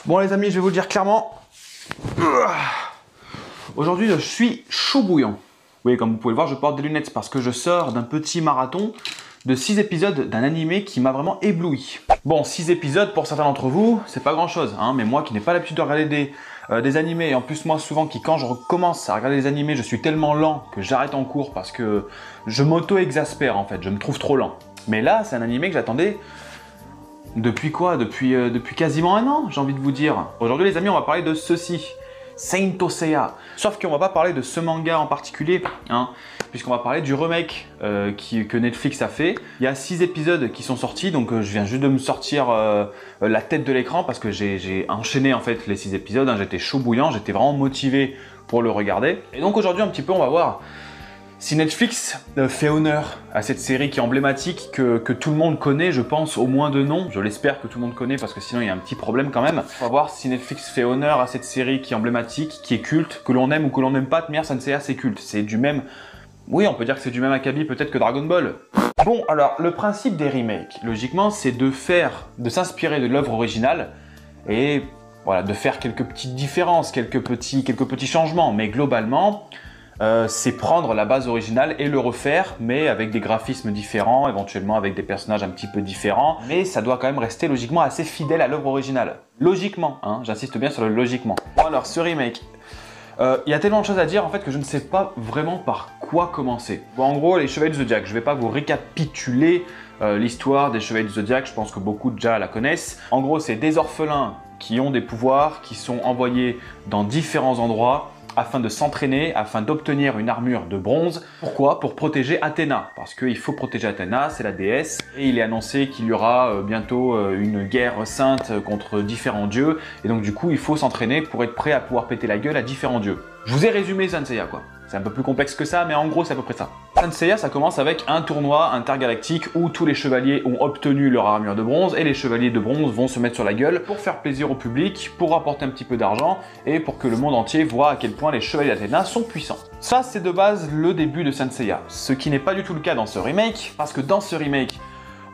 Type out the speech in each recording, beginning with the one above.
Bon les amis, je vais vous le dire clairement. Aujourd'hui, je suis chaud bouillant. Oui, comme vous pouvez le voir, je porte des lunettes parce que je sors d'un petit marathon de 6 épisodes d'un animé qui m'a vraiment ébloui. Bon, 6 épisodes pour certains d'entre vous, c'est pas grand chose, hein, mais moi qui n'ai pas l'habitude de regarder des animés, et en plus moi souvent quand je recommence à regarder des animés, je suis tellement lent que j'arrête en cours parce que je m'auto-exaspère en fait, je me trouve trop lent. Mais là, c'est un animé que j'attendais depuis quoi? Depuis quasiment un an, j'ai envie de vous dire. Aujourd'hui les amis, on va parler de ceci. Saint Seiya. Sauf qu'on va pas parler de ce manga en particulier, hein, puisqu'on va parler du remake que Netflix a fait. Il y a 6 épisodes qui sont sortis, donc je viens juste de me sortir la tête de l'écran parce que j'ai enchaîné en fait les 6 épisodes, hein, j'étais chaud bouillant, j'étais vraiment motivé pour le regarder. Et donc aujourd'hui un petit peu on va voir si Netflix fait honneur à cette série qui est emblématique, que tout le monde connaît, je pense, au moins de nom. Je l'espère que tout le monde connaît parce que sinon il y a un petit problème quand même. On va voir si Netflix fait honneur à cette série qui est emblématique, qui est culte, que l'on aime ou que l'on n'aime pas. De manière, Saint Seiya, c'est culte. C'est du même... Oui, on peut dire que c'est du même acabit peut-être que Dragon Ball. Bon, alors, le principe des remakes, logiquement, c'est de s'inspirer de l'œuvre originale et voilà, de faire quelques petites différences, quelques petits changements. Mais globalement... c'est prendre la base originale et le refaire, mais avec des graphismes différents, éventuellement avec des personnages un petit peu différents, mais ça doit quand même rester logiquement assez fidèle à l'œuvre originale. Logiquement, hein, j'insiste bien sur le logiquement. Bon alors, ce remake, y a tellement de choses à dire en fait que je ne sais pas vraiment par quoi commencer. Bon, en gros, les Chevaliers du Zodiac, je ne vais pas vous récapituler l'histoire des Chevaliers du Zodiac, je pense que beaucoup déjà la connaissent. En gros, c'est des orphelins qui ont des pouvoirs, qui sont envoyés dans différents endroits, afin de s'entraîner, afin d'obtenir une armure de bronze. Pourquoi? Pour protéger Athéna. Parce qu'il faut protéger Athéna, c'est la déesse. Et il est annoncé qu'il y aura bientôt une guerre sainte contre différents dieux. Et donc du coup, il faut s'entraîner pour être prêt à pouvoir péter la gueule à différents dieux. Je vous ai résumé Saint Seiya quoi. C'est un peu plus complexe que ça, mais en gros, c'est à peu près ça. Saint Seiya, ça commence avec un tournoi intergalactique où tous les chevaliers ont obtenu leur armure de bronze et les chevaliers de bronze vont se mettre sur la gueule pour faire plaisir au public, pour rapporter un petit peu d'argent et pour que le monde entier voit à quel point les chevaliers d'Athéna sont puissants. Ça, c'est de base le début de Saint Seiya. Ce qui n'est pas du tout le cas dans ce remake, parce que dans ce remake,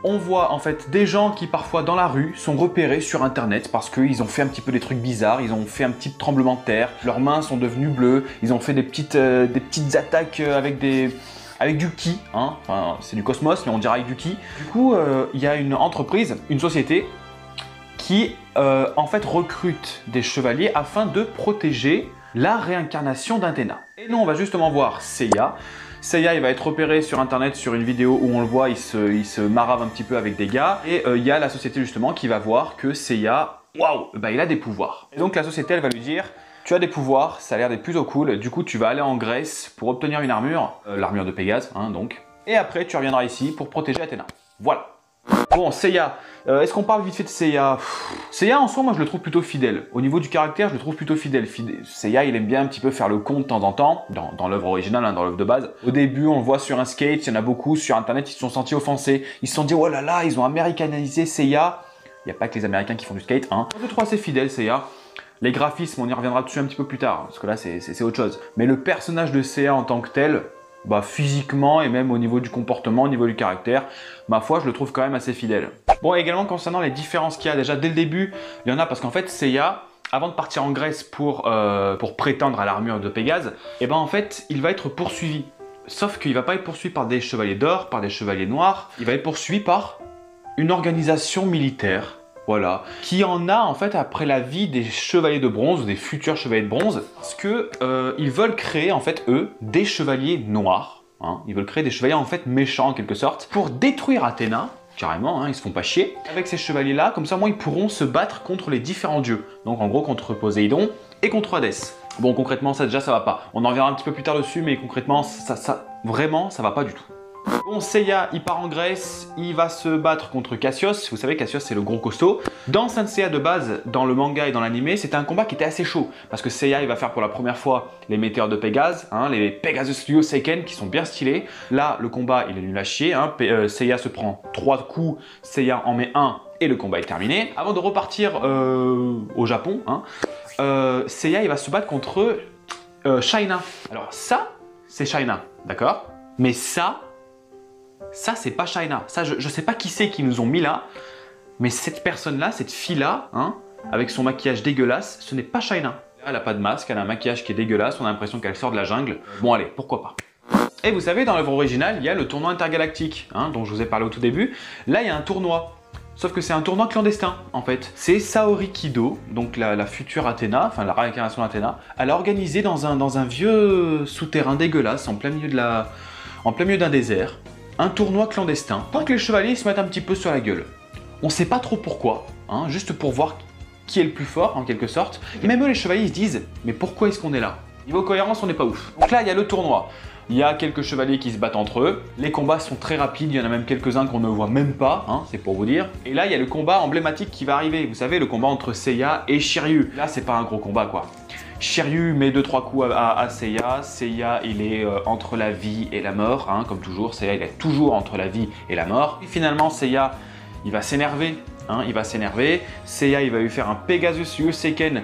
on voit en fait des gens qui parfois dans la rue sont repérés sur internet parce qu'ils ont fait un petit peu des trucs bizarres, ils ont fait un petit tremblement de terre, leurs mains sont devenues bleues, ils ont fait des petites attaques avec du ki, hein. Enfin, c'est du cosmos mais on dirait avec du ki. Du coup, il y a une entreprise, une société qui en fait recrute des chevaliers afin de protéger la réincarnation d'Athéna. Et nous on va justement voir Seiya. Seiya, il va être repéré sur internet sur une vidéo où on le voit, il se marave un petit peu avec des gars. Et il y a la société justement qui va voir que Seiya, waouh, bah, il a des pouvoirs. Et donc la société, elle va lui dire, tu as des pouvoirs, ça a l'air d'être plutôt cool. Du coup, tu vas aller en Grèce pour obtenir une armure, l'armure de Pégase, hein, donc. Et après, tu reviendras ici pour protéger Athéna. Voilà. Bon, Seiya, est-ce qu'on parle vite fait de Seiya? Seiya, en soi, moi, je le trouve plutôt fidèle. Au niveau du caractère, je le trouve plutôt fidèle. Seiya, il aime bien un petit peu faire le con de temps en temps, dans l'œuvre originale, hein, dans l'œuvre de base. Au début, on le voit sur un skate, il y en a beaucoup, sur Internet, ils se sont sentis offensés. Ils se sont dit, oh là là, ils ont américanisé Seiya. Il n'y a pas que les Américains qui font du skate, hein. Je le trouve assez fidèle, Seiya. Les graphismes, on y reviendra dessus un petit peu plus tard, parce que là, c'est autre chose. Mais le personnage de Seiya en tant que tel... bah, physiquement et même au niveau du comportement, au niveau du caractère, ma foi, je le trouve quand même assez fidèle. Bon, également concernant les différences qu'il y a déjà dès le début, il y en a parce qu'en fait, Seiya, avant de partir en Grèce pour prétendre à l'armure de Pégase, et ben en fait, il va être poursuivi. Sauf qu'il va pas être poursuivi par des chevaliers d'or, par des chevaliers noirs, il va être poursuivi par une organisation militaire. Voilà, qui en a en fait après la vie des chevaliers de bronze ou des futurs chevaliers de bronze, parce que ils veulent créer en fait eux des chevaliers noirs, hein, ils veulent créer des chevaliers en fait méchants en quelque sorte pour détruire Athéna, carrément, hein, ils se font pas chier. Avec ces chevaliers là, comme ça moi ils pourront se battre contre les différents dieux, donc en gros contre Poséidon et contre Hadès. Bon concrètement ça déjà ça va pas, on en reviendra un petit peu plus tard dessus, mais concrètement vraiment ça va pas du tout. Bon, Seiya, il part en Grèce, il va se battre contre Cassius. Vous savez, Cassius, c'est le gros costaud. Dans Saint Seiya de base, dans le manga et dans l'animé, c'était un combat qui était assez chaud. Parce que Seiya, il va faire pour la première fois les météores de Pégase, hein, les Pegasus Ryoseiken, qui sont bien stylés. Là, le combat, il est nul à chier. Hein. Seiya se prend 3 coups, Seiya en met 1 et le combat est terminé. Avant de repartir au Japon, hein, Seiya, il va se battre contre Shaina. Alors ça, c'est Shaina, d'accord? Mais ça, c'est pas Shaina. Ça, je sais pas qui c'est qui nous ont mis là, mais cette personne-là, cette fille-là, hein, avec son maquillage dégueulasse, ce n'est pas China. Elle n'a pas de masque, elle a un maquillage qui est dégueulasse, on a l'impression qu'elle sort de la jungle. Bon allez, pourquoi pas. Et vous savez, dans l'œuvre originale, il y a le tournoi intergalactique, hein, dont je vous ai parlé au tout début. Là, il y a un tournoi. Sauf que c'est un tournoi clandestin, en fait. C'est Saori Kido, donc la future Athéna, enfin la réincarnation d'Athéna. Elle a organisé dans un vieux souterrain dégueulasse, en plein milieu d'un désert, un tournoi clandestin. Pour que les chevaliers se mettent un petit peu sur la gueule. On sait pas trop pourquoi, hein, juste pour voir qui est le plus fort, en quelque sorte. Et même eux, les chevaliers, ils se disent, mais pourquoi est-ce qu'on est là? Niveau cohérence, on n'est pas ouf. Donc là, il y a le tournoi. Il y a quelques chevaliers qui se battent entre eux. Les combats sont très rapides, il y en a même quelques-uns qu'on ne voit même pas, hein, c'est pour vous dire. Et là, il y a le combat emblématique qui va arriver. Vous savez, le combat entre Seiya et Shiryu. Là, c'est pas un gros combat, quoi. Shiryu met 2-3 coups à Seiya. Seiya, il est entre la vie et la mort, hein, comme toujours. Seiya, il est toujours entre la vie et la mort. Et finalement, Seiya, il va s'énerver. Hein, il va s'énerver. Seiya, il va lui faire un Pegasus Yoseiken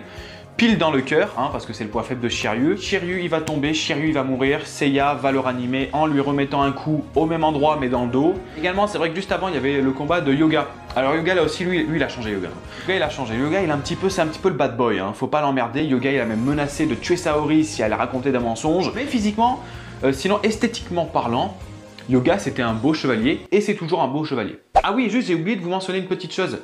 pile dans le cœur, hein, parce que c'est le point faible de Shiryu. Shiryu, il va tomber, Shiryu, il va mourir. Seiya va le ranimer en lui remettant un coup au même endroit, mais dans le dos. Également, c'est vrai que juste avant, il y avait le combat de Yoga. Alors Yoga, là aussi, lui il a changé, Yoga. Yoga, il a changé. Yoga, il est c'est un petit peu le bad boy, hein. Faut pas l'emmerder. Yoga, il a même menacé de tuer Saori si elle racontait des mensonges. Mais physiquement, sinon esthétiquement parlant, Yoga, c'était un beau chevalier, et c'est toujours un beau chevalier. Ah oui, juste, j'ai oublié de vous mentionner une petite chose.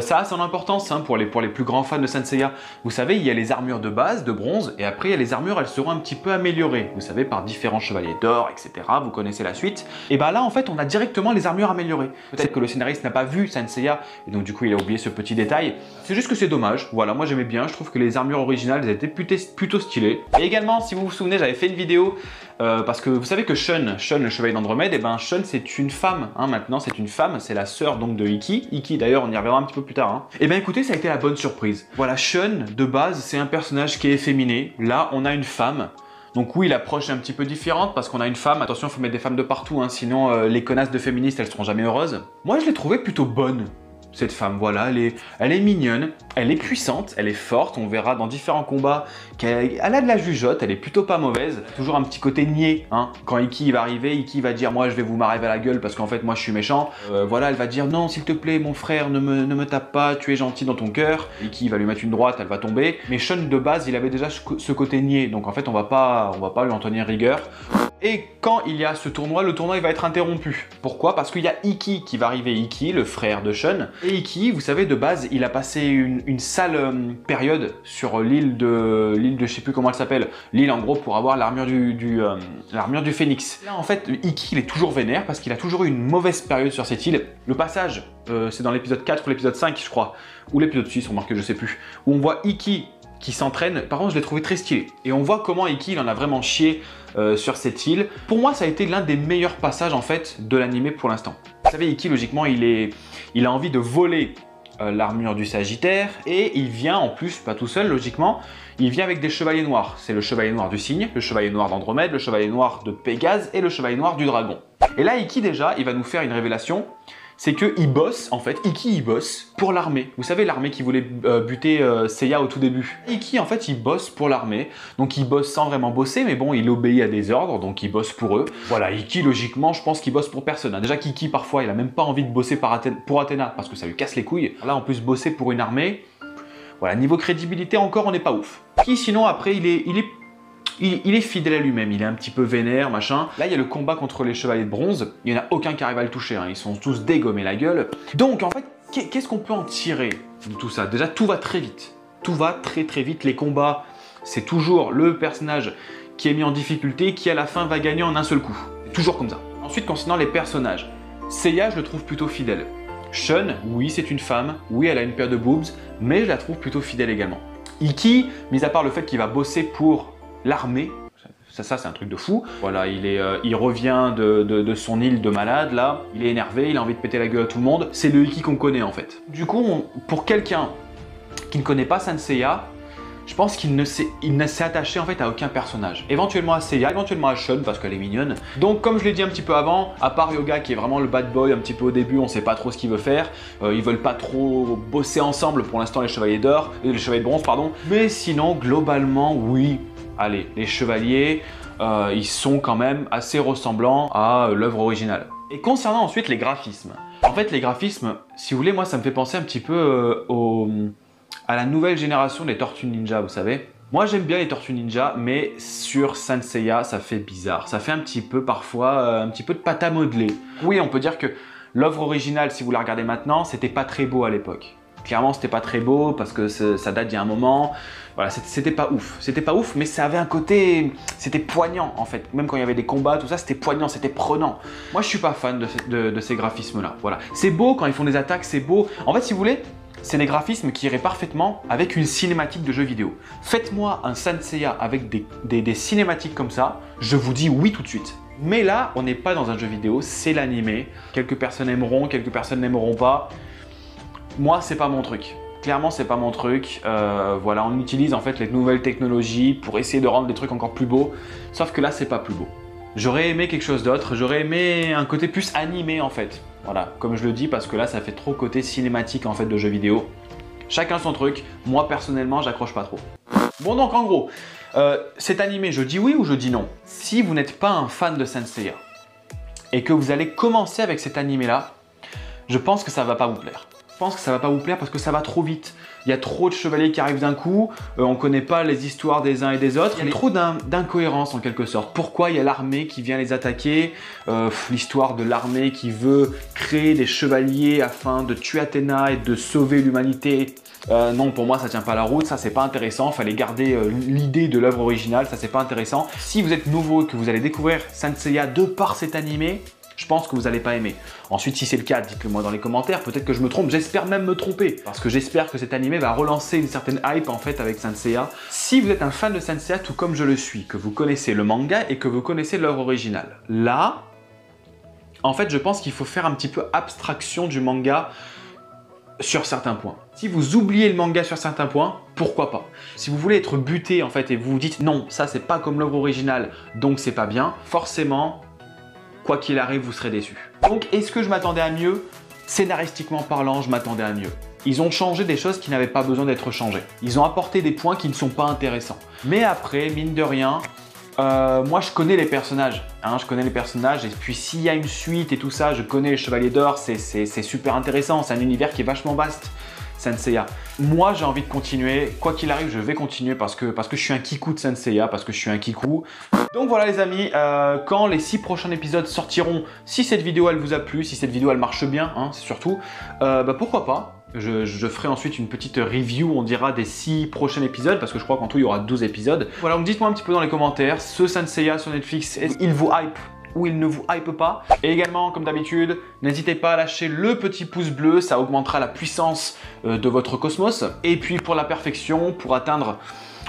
Ça a son importance, hein, pour les plus grands fans de Saint Seiya. Vous savez, il y a les armures de base, de bronze, et après, il y a les armures, elles seront un petit peu améliorées. Vous savez, par différents chevaliers d'or, etc. Vous connaissez la suite. Et bah là, en fait, on a directement les armures améliorées. Peut-être que le scénariste n'a pas vu Saint Seiya, et donc du coup, il a oublié ce petit détail. C'est juste que c'est dommage. Voilà, moi j'aimais bien. Je trouve que les armures originales, elles étaient plutôt stylées. Et également, si vous vous souvenez, j'avais fait une vidéo parce que vous savez que Shun, le chevalier d'Andromède, et ben Shun c'est une femme, hein, maintenant c'est une femme, c'est la sœur donc de Ikki. Ikki d'ailleurs, on y reviendra un petit peu plus tard. Hein. Et ben écoutez, ça a été la bonne surprise. Voilà, Shun de base c'est un personnage qui est efféminé. Là on a une femme. Donc oui, l'approche est un petit peu différente parce qu'on a une femme. Attention, il faut mettre des femmes de partout, hein, sinon les connasses de féministes elles seront jamais heureuses. Moi je l'ai trouvée plutôt bonne. Cette femme, voilà, elle est mignonne, elle est puissante, elle est forte, on verra dans différents combats qu'elle a de la jugeote, elle est plutôt pas mauvaise. Toujours un petit côté niais, hein. Quand Ikki va arriver, Ikki va dire « moi je vais vous m'arriver à la gueule parce qu'en fait moi je suis méchant ». Voilà, elle va dire « non s'il te plaît mon frère, ne me tape pas, tu es gentil dans ton cœur ». Ikki va lui mettre une droite, elle va tomber. Mais Shun de base, il avait déjà ce côté niais, donc en fait on va pas lui en tenir rigueur. Et quand il y a ce tournoi, le tournoi il va être interrompu. Pourquoi? Parce qu'il y a Ikki qui va arriver, Ikki, le frère de Shun. Et Ikki, vous savez, de base, il a passé une sale période sur l'île de je sais plus comment elle s'appelle, l'île en gros pour avoir l'armure du phénix. Là en fait, Ikki il est toujours vénère parce qu'il a toujours eu une mauvaise période sur cette île. Le passage, c'est dans l'épisode 4 ou l'épisode 5 je crois, ou l'épisode 6, remarquez, je sais plus, où on voit Ikki qui s'entraîne. Par contre, je l'ai trouvé très stylé. Et on voit comment Ikki, il en a vraiment chié sur cette île. Pour moi, ça a été l'un des meilleurs passages en fait de l'animé pour l'instant. Vous savez, Ikki, logiquement, il a envie de voler l'armure du Sagittaire et il vient en plus, pas tout seul, logiquement, il vient avec des chevaliers noirs. C'est le chevalier noir du cygne, le chevalier noir d'Andromède, le chevalier noir de Pégase et le chevalier noir du dragon. Et là, Ikki, déjà, il va nous faire une révélation. C'est qu'il bosse, en fait, Ikki il bosse pour l'armée. Vous savez, l'armée qui voulait buter Seiya au tout début. Ikki, en fait, il bosse pour l'armée. Donc il bosse sans vraiment bosser, mais bon, il obéit à des ordres, donc il bosse pour eux. Voilà, Ikki, logiquement, je pense qu'il bosse pour personne. Déjà qu'Ikki, parfois, il a même pas envie de bosser pour Athéna, parce que ça lui casse les couilles. Là, en plus, bosser pour une armée, voilà, niveau crédibilité, encore, on n'est pas ouf. Ikki, sinon, après, il est fidèle à lui-même, il est un petit peu vénère, machin. Là, il y a le combat contre les chevaliers de bronze. Il n'y en a aucun qui arrive à le toucher, hein. Ils sont tous dégommés la gueule. Donc, en fait, qu'est-ce qu'on peut en tirer de tout ça? Déjà, tout va très vite. Tout va très très vite. Les combats, c'est toujours le personnage qui est mis en difficulté qui, à la fin, va gagner en un seul coup. C'est toujours comme ça. Ensuite, concernant les personnages, Seiya, je le trouve plutôt fidèle. Shun, oui, c'est une femme. Oui, elle a une paire de boobs, mais je la trouve plutôt fidèle également. Ikki, mis à part le fait qu'il va bosser pour l'armée, ça c'est un truc de fou. Voilà, il revient de son île de malade, là, il est énervé, il a envie de péter la gueule à tout le monde. C'est le Ikki qu'on connaît en fait. Du coup, pour quelqu'un qui ne connaît pas Saint Seiya, je pense qu'il ne s'est attaché en fait à aucun personnage. Éventuellement à Seiya, éventuellement à Shun parce qu'elle est mignonne. Donc comme je l'ai dit un petit peu avant, à part Yoga qui est vraiment le bad boy un petit peu au début, on sait pas trop ce qu'il veut faire. Ils veulent pas trop bosser ensemble pour l'instant les chevaliers d'or, les chevaliers de bronze pardon. Mais sinon globalement oui, allez, les chevaliers, ils sont quand même assez ressemblants à l'œuvre originale. Et concernant ensuite les graphismes. En fait les graphismes, si vous voulez, moi ça me fait penser un petit peu à la nouvelle génération des Tortues Ninja, vous savez. Moi j'aime bien les Tortues Ninja, mais sur Saint Seiya ça fait bizarre. Ça fait un petit peu parfois, un petit peu de pâte à modeler. Oui, on peut dire que l'œuvre originale, si vous la regardez maintenant, c'était pas très beau à l'époque. Clairement c'était pas très beau parce que ça date d'il y a un moment. Voilà, c'était pas ouf. C'était pas ouf, mais ça avait un côté... C'était poignant en fait. Même quand il y avait des combats, tout ça, c'était poignant, c'était prenant. Moi je suis pas fan de ces graphismes-là. Voilà. C'est beau quand ils font des attaques, c'est beau. En fait si vous voulez, c'est des graphismes qui iraient parfaitement avec une cinématique de jeu vidéo. Faites-moi un Saint Seiya avec des cinématiques comme ça, je vous dis oui tout de suite. Mais là, on n'est pas dans un jeu vidéo, c'est l'animé. Quelques personnes aimeront, quelques personnes n'aimeront pas. Moi, c'est pas mon truc. Clairement, c'est pas mon truc. Voilà, on utilise en fait les nouvelles technologies pour essayer de rendre des trucs encore plus beaux. Sauf que là, c'est pas plus beau. J'aurais aimé quelque chose d'autre. J'aurais aimé un côté plus animé en fait. Voilà, comme je le dis, parce que là, ça fait trop côté cinématique en fait de jeux vidéo. Chacun son truc. Moi, personnellement, j'accroche pas trop. Bon, donc en gros, cet animé, je dis oui ou je dis non? Si vous n'êtes pas un fan de Saint Seiya et que vous allez commencer avec cet animé-là, je pense que ça va pas vous plaire. Je pense que ça va pas vous plaire parce que ça va trop vite. Il y a trop de chevaliers qui arrivent d'un coup, on connaît pas les histoires des uns et des autres. Il y a trop d'incohérences en quelque sorte. Pourquoi il y a l'armée qui vient les attaquer, l'histoire de l'armée qui veut créer des chevaliers afin de tuer Athéna et de sauver l'humanité. Non, pour moi ça tient pas la route, ça c'est pas intéressant. Fallait garder l'idée de l'œuvre originale, ça c'est pas intéressant. Si vous êtes nouveau et que vous allez découvrir Saint Seiya de par cet animé, je pense que vous n'allez pas aimer. Ensuite, si c'est le cas, dites-le moi dans les commentaires. Peut-être que je me trompe, j'espère même me tromper. Parce que j'espère que cet animé va relancer une certaine hype en fait avec Saint Seiya. Si vous êtes un fan de Saint Seiya, tout comme je le suis, que vous connaissez le manga et que vous connaissez l'œuvre originale, là, en fait, je pense qu'il faut faire un petit peu abstraction du manga sur certains points. Si vous oubliez le manga sur certains points, pourquoi pas? Si vous voulez être buté en fait et vous vous dites non, ça c'est pas comme l'œuvre originale, donc c'est pas bien, forcément, quoi qu'il arrive, vous serez déçu. Donc, est-ce que je m'attendais à mieux? Scénaristiquement parlant, je m'attendais à mieux. Ils ont changé des choses qui n'avaient pas besoin d'être changées. Ils ont apporté des points qui ne sont pas intéressants. Mais après, mine de rien, moi je connais les personnages. Hein, je connais les personnages et puis s'il y a une suite et tout ça, je connais les Chevaliers d'Or, c'est super intéressant. C'est un univers qui est vachement vaste. Saint Seiya. Moi, j'ai envie de continuer. Quoi qu'il arrive, je vais continuer parce que je suis un kikou de Saint Seiya, parce que je suis un kikou. Donc voilà les amis, quand les 6 prochains épisodes sortiront, si cette vidéo elle vous a plu, si cette vidéo elle marche bien, hein, c'est surtout, pourquoi pas. Je ferai ensuite une petite review, on dira, des 6 prochains épisodes, parce que je crois qu'en tout il y aura 12 épisodes. Voilà, donc dites-moi un petit peu dans les commentaires, ce Saint Seiya sur Netflix, il vous hype ou il ne vous hype pas. Et également, comme d'habitude, n'hésitez pas à lâcher le petit pouce bleu, ça augmentera la puissance de votre cosmos. Et puis pour la perfection, pour atteindre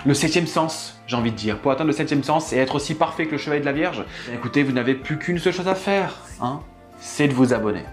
le 7e sens, j'ai envie de dire, pour atteindre le 7e sens et être aussi parfait que le Chevalier de la Vierge, écoutez, vous n'avez plus qu'une seule chose à faire, hein, c'est de vous abonner.